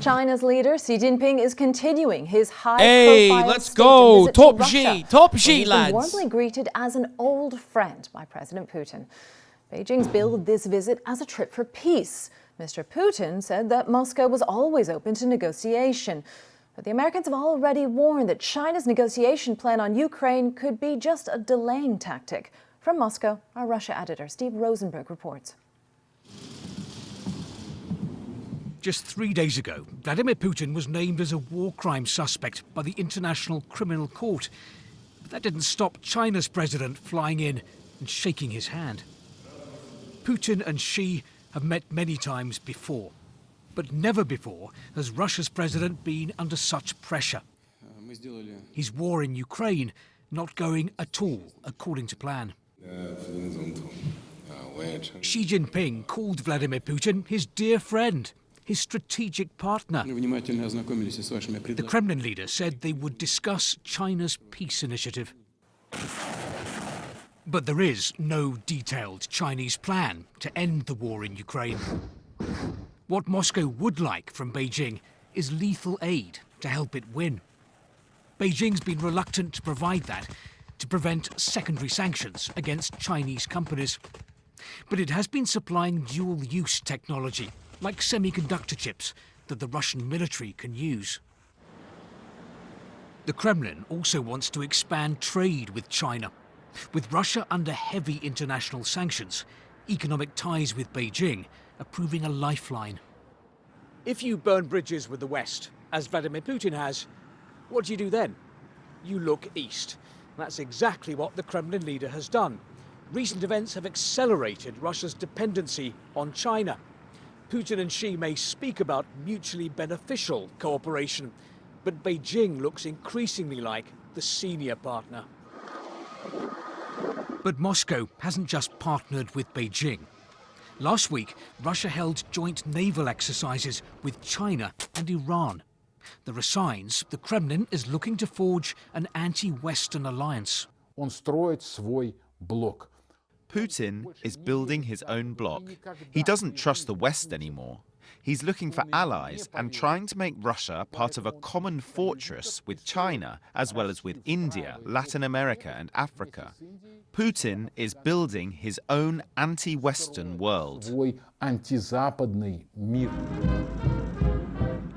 China's leader Xi Jinping is continuing his high-profile Hey, let's go. Top G, lads. Warmly greeted as an old friend by President Putin. Beijing's billed this visit as a trip for peace. Mr. Putin said that Moscow was always open to negotiation. But the Americans have already warned that China's negotiation plan on Ukraine could be just a delaying tactic. From Moscow, our Russia editor Steve Rosenberg reports. Just 3 days ago, Vladimir Putin was named as a war crime suspect by the International Criminal Court. But that didn't stop China's president flying in and shaking his hand. Putin and Xi have met many times before. But never before has Russia's president been under such pressure. His war in Ukraine not going at all according to plan. Xi Jinping called Vladimir Putin his dear friend, his strategic partner. The Kremlin leader said they would discuss China's peace initiative. But there is no detailed Chinese plan to end the war in Ukraine. What Moscow would like from Beijing is lethal aid to help it win. Beijing's been reluctant to provide that to prevent secondary sanctions against Chinese companies. But it has been supplying dual-use technology, like semiconductor chips, that the Russian military can use. The Kremlin also wants to expand trade with China. With Russia under heavy international sanctions, economic ties with Beijing are proving a lifeline. If you burn bridges with the West, as Vladimir Putin has, what do you do then? You look east. That's exactly what the Kremlin leader has done. Recent events have accelerated Russia's dependency on China. Putin and Xi may speak about mutually beneficial cooperation, but Beijing looks increasingly like the senior partner. But Moscow hasn't just partnered with Beijing. Last week, Russia held joint naval exercises with China and Iran. There are signs the Kremlin is looking to forge an anti-Western alliance. Putin is building his own bloc. He doesn't trust the West anymore. He's looking for allies and trying to make Russia part of a common fortress with China, as well as with India, Latin America and Africa. Putin is building his own anti-Western world.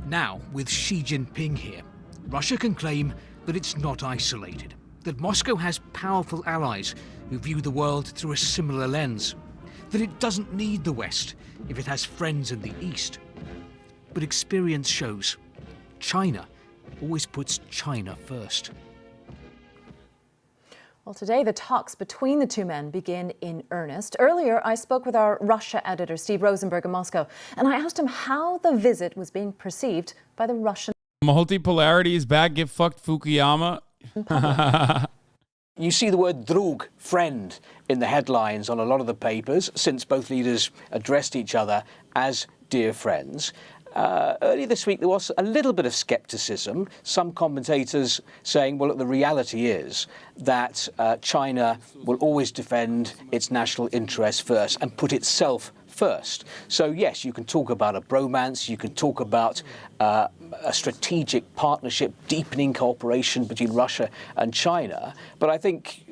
Now, with Xi Jinping here, Russia can claim that it's not isolated, that Moscow has powerful allies who view the world through a similar lens, that it doesn't need the West if it has friends in the East. But experience shows China always puts China first. Well, today the talks between the two men begin in earnest. Earlier, I spoke with our Russia editor, Steve Rosenberg in Moscow, and I asked him how the visit was being perceived by the Russian Multipolarity is back. Get fucked, Fukuyama. You see the word drug, friend, in the headlines on a lot of the papers since both leaders addressed each other as dear friends. Earlier this week, there was a little bit of scepticism. Some commentators saying, well, look, the reality is that China will always defend its national interests first and put itself first. So, yes, you can talk about a bromance, you can talk about a strategic partnership, deepening cooperation between Russia and China. But I think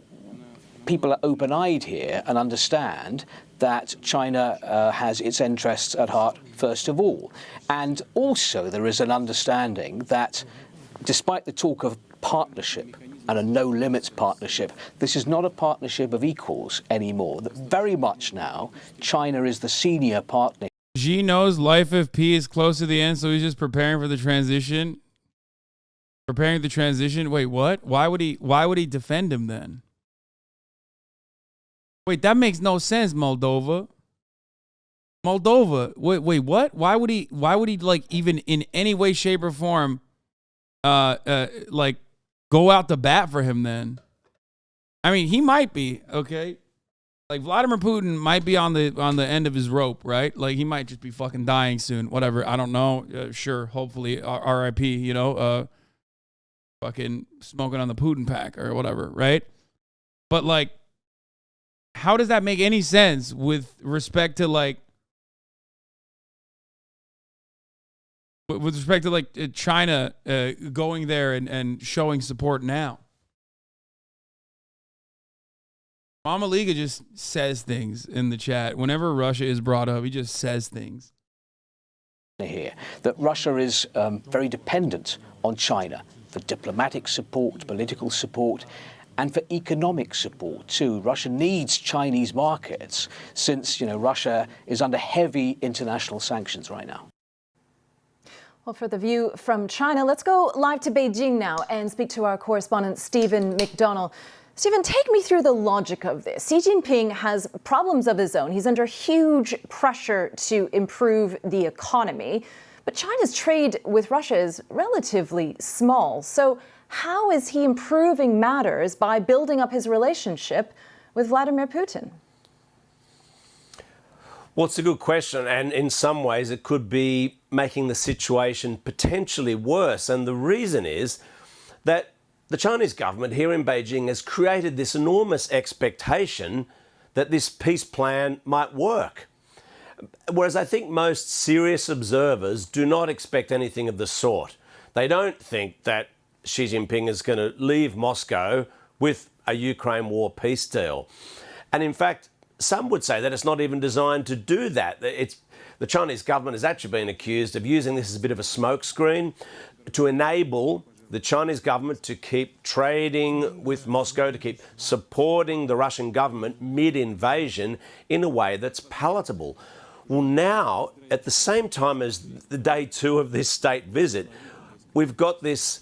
people are open-eyed here and understand that China has its interests at heart first of all. And also there is an understanding that despite the talk of partnership and a no-limits partnership, this is not a partnership of equals anymore. That very much now, China is the senior partner. Xi knows life of P is close to the end, so he's just preparing for the transition. Preparing the transition? Wait, what? Why would he defend him then? Wait, that makes no sense, Moldova. Wait, what? Why would he like even in any way, shape, or form like go out to bat for him then? I mean, he might be, okay? Like Vladimir Putin might be on the end of his rope, right? Like he might just be fucking dying soon. Whatever, I don't know. Sure, hopefully R.I.P., you know, fucking smoking on the Putin pack or whatever, right? But like, how does that make any sense with respect to like with respect to like China going there and showing support now. Mama Liga just says things in the chat. Whenever Russia is brought up, he just says things. Here that Russia is very dependent on China for diplomatic support, political support, and for economic support too. Russia needs Chinese markets since, Russia is under heavy international sanctions right now. Well, for the view from China, let's go live to Beijing now and speak to our correspondent, Stephen McDonnell. Stephen, take me through the logic of this. Xi Jinping has problems of his own. He's under huge pressure to improve the economy. But China's trade with Russia is relatively small. So how is he improving matters by building up his relationship with Vladimir Putin? Well, it's a good question, and in some ways it could be making the situation potentially worse. And the reason is that the Chinese government here in Beijing has created this enormous expectation that this peace plan might work. Whereas I think most serious observers do not expect anything of the sort. They don't think that Xi Jinping is going to leave Moscow with a Ukraine war peace deal. And in fact, some would say that it's not even designed to do that. The Chinese government has actually been accused of using this as a bit of a smokescreen to enable the Chinese government to keep trading with Moscow, to keep supporting the Russian government mid-invasion in a way that's palatable. Well, now, at the same time as the day 2 of this state visit, we've got this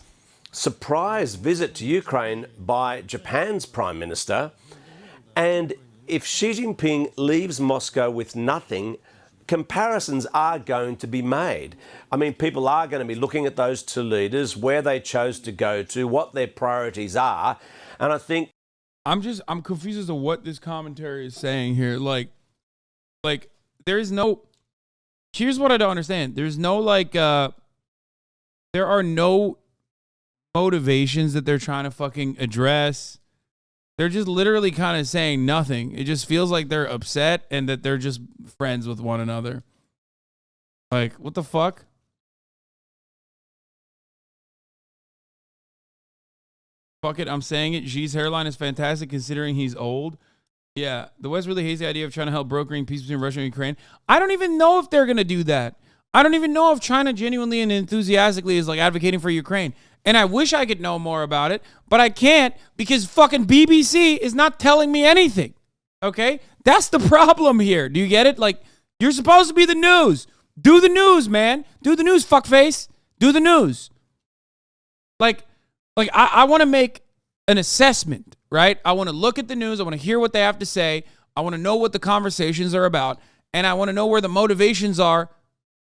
surprise visit to Ukraine by Japan's Prime Minister. And if Xi Jinping leaves Moscow with nothing, comparisons are going to be made. I mean, people are going to be looking at those two leaders, where they chose to go to, what their priorities are. And I think I'm confused as to what this commentary is saying here. Like there's no, here's what I don't understand. There's no there are no motivations that they're trying to fucking address. They're just literally kind of saying nothing. It just feels like they're upset and that they're just friends with one another. Like, what the fuck? Fuck it, I'm saying it. Xi's hairline is fantastic considering he's old. Yeah, the West really hates the idea of trying to help brokering peace between Russia and Ukraine. I don't even know if they're going to do that. I don't even know if China genuinely and enthusiastically is like advocating for Ukraine. And I wish I could know more about it, but I can't because fucking BBC is not telling me anything. Okay? That's the problem here. Do you get it? Like, you're supposed to be the news. Do the news, man. Do the news, fuckface. Do the news. Like I want to make an assessment, right? I want to look at the news. I want to hear what they have to say. I want to know what the conversations are about. And I want to know where the motivations are.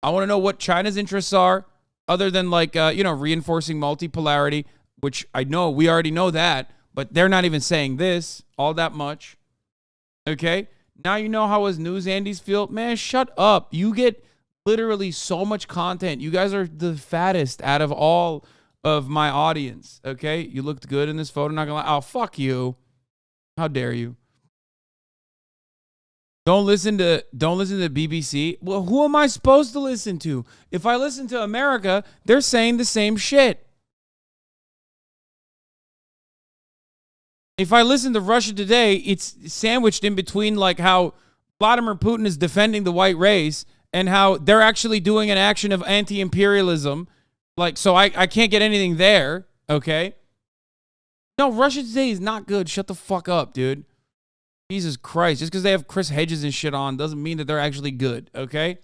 I want to know what China's interests are. Other than reinforcing multipolarity, which I know we already know that, but they're not even saying this all that much. Okay? Now you know how us news Andes feel. Man, shut up. You get literally so much content. You guys are the fattest out of all of my audience. Okay? You looked good in this photo, not gonna lie. Oh, fuck you. How dare you? Don't listen to the BBC. Well, who am I supposed to listen to? If I listen to America, they're saying the same shit. If I listen to Russia Today, it's sandwiched in between like how Vladimir Putin is defending the white race and how they're actually doing an action of anti-imperialism. Like, so I can't get anything there, okay? No, Russia Today is not good. Shut the fuck up, dude. Jesus Christ, just because they have Chris Hedges and shit on doesn't mean that they're actually good, okay?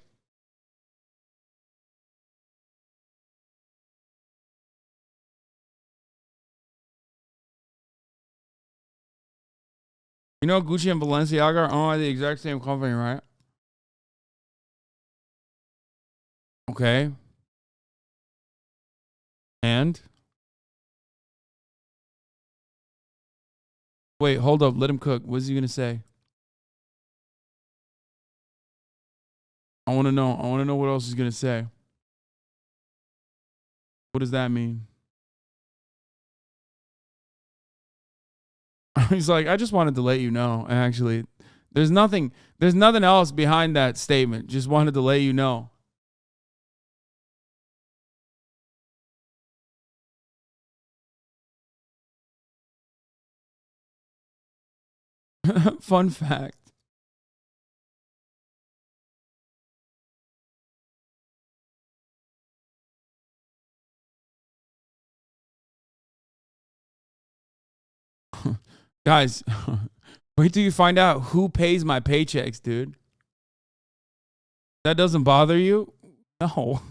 You know Gucci and Balenciaga are owned by the exact same company, right? Okay. And? Wait, hold up. Let him cook. What's he going to say? I want to know. I want to know what else he's going to say. What does that mean? He's like, I just wanted to let you know. Actually, there's nothing else behind that statement. Just wanted to let you know. Fun fact. Guys, wait till you find out who pays my paychecks, dude. That doesn't bother you? No.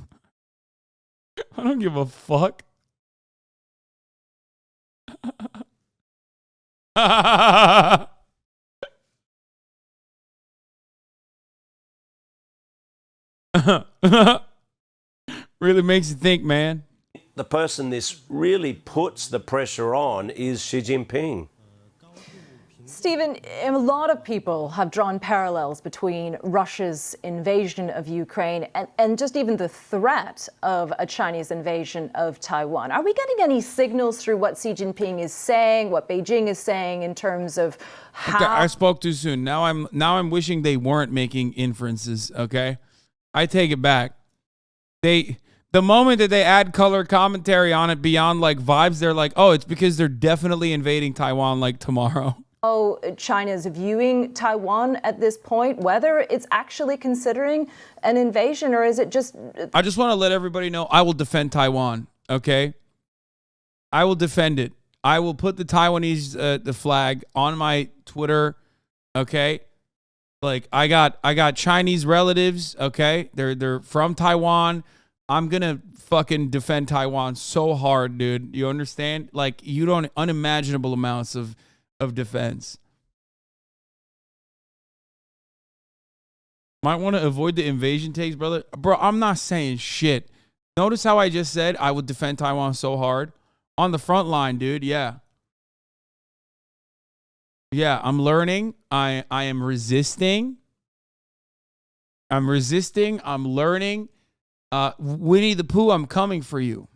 I don't give a fuck. Really makes you think, man. The person this really puts the pressure on is Xi Jinping. Stephen, a lot of people have drawn parallels between Russia's invasion of Ukraine and just even the threat of a Chinese invasion of Taiwan. Are we getting any signals through what Xi Jinping is saying, what Beijing is saying in terms of how... Okay, I spoke too soon. Now I'm wishing they weren't making inferences, okay? I take it back. The moment that they add color commentary on it beyond like vibes, they're like, oh, it's because they're definitely invading Taiwan like tomorrow. Oh, China's viewing Taiwan at this point, whether it's actually considering an invasion or is it just... I just want to let everybody know I will defend Taiwan, okay? I will defend it. I will put the Taiwanese the flag on my Twitter, okay? Like I got Chinese relatives, okay? They're from Taiwan. I'm going to fucking defend Taiwan so hard, dude. You understand? Like you don't unimaginable amounts of defense. Might want to avoid the invasion takes, brother. Bro, I'm not saying shit. Notice how I just said I would defend Taiwan so hard? On the front line, dude. Yeah. Yeah, I'm learning. I am resisting. I'm resisting. I'm learning. Winnie the Pooh, I'm coming for you.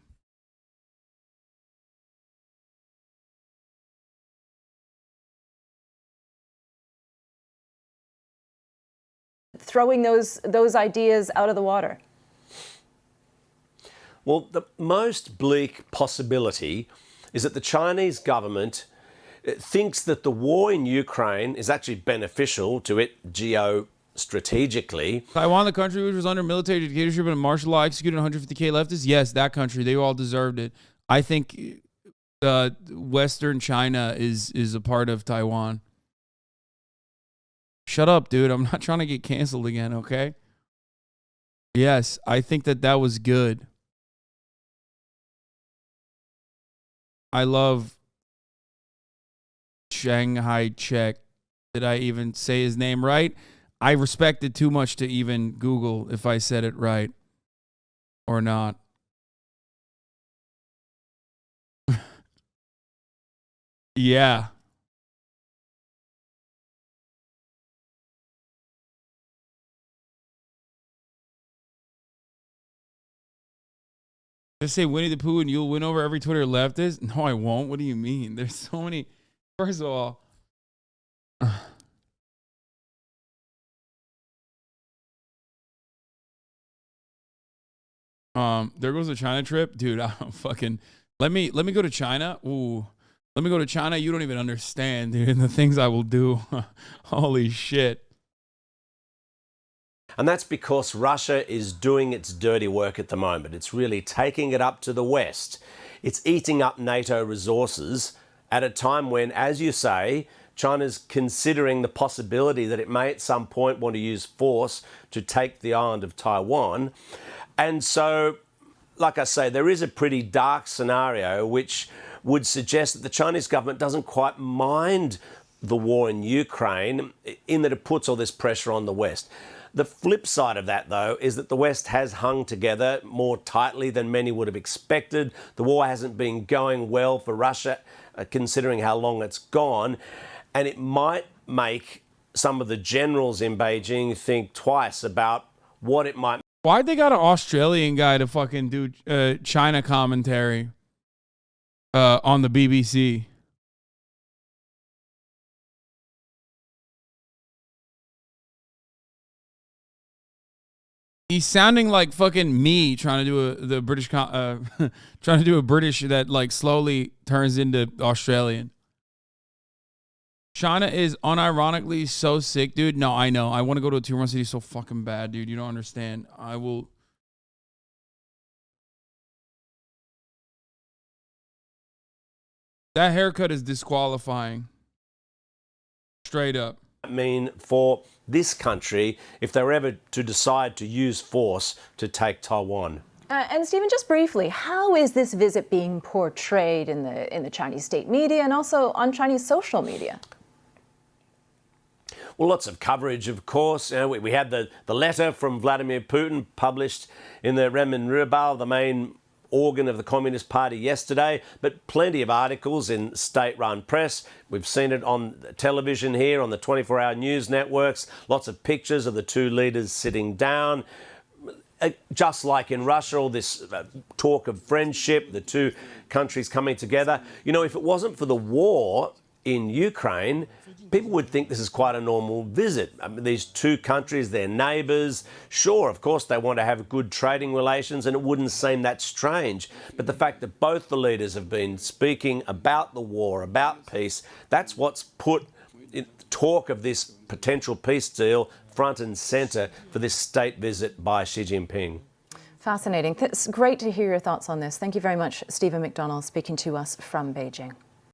Throwing those ideas out of the water? Well, the most bleak possibility is that the Chinese government thinks that the war in Ukraine is actually beneficial to it geostrategically. Taiwan, the country which was under military dictatorship and martial law, executed 150,000 leftists. Yes, that country. They all deserved it. I think Western China is a part of Taiwan. Shut up, dude. I'm not trying to get canceled again, okay? Yes, I think that was good. I love Shanghai Czech. Did I even say his name right? I respect it too much to even Google if I said it right or not. Yeah. Just say Winnie the Pooh and you'll win over every Twitter leftist? No, I won't. What do you mean? There's so many. First of all, there goes the China trip, dude. I don't fucking let me go to China. Ooh, let me go to China. You don't even understand, dude. And the things I will do. Holy shit. And that's because Russia is doing its dirty work at the moment. It's really taking it up to the West. It's eating up NATO resources at a time when, as you say, China's considering the possibility that it may at some point want to use force to take the island of Taiwan. And so, like I say, there is a pretty dark scenario which would suggest that the Chinese government doesn't quite mind the war in Ukraine in that it puts all this pressure on the West. The flip side of that, though, is that the West has hung together more tightly than many would have expected. The war hasn't been going well for Russia, considering how long it's gone. And it might make some of the generals in Beijing think twice about what it might... Why'd they got an Australian guy to fucking do China commentary on the BBC? He's sounding like fucking me trying to do the British, trying to do a British that like slowly turns into Australian. China is unironically so sick, dude. No, I know. I want to go to a tier 1 city so fucking bad, dude. You don't understand. I will. That haircut is disqualifying. Straight up. I mean, for this country, if they were ever to decide to use force to take Taiwan. And Stephen, just briefly, how is this visit being portrayed in the Chinese state media and also on Chinese social media? Well, lots of coverage, of course. You know, we had the letter from Vladimir Putin published in the Renminbi, the main organ of the Communist Party, yesterday, but plenty of articles in state-run press. We've seen it on television here, on the 24-hour news networks, lots of pictures of the two leaders sitting down. Just like in Russia, all this talk of friendship, the two countries coming together. You know, if it wasn't for the war in Ukraine, people would think this is quite a normal visit. I mean, these two countries, they're neighbours. Sure, of course, they want to have good trading relations, and it wouldn't seem that strange. But the fact that both the leaders have been speaking about the war, about peace, that's what's put talk of this potential peace deal front and centre for this state visit by Xi Jinping. Fascinating. It's great to hear your thoughts on this. Thank you very much, Stephen McDonnell, speaking to us from Beijing.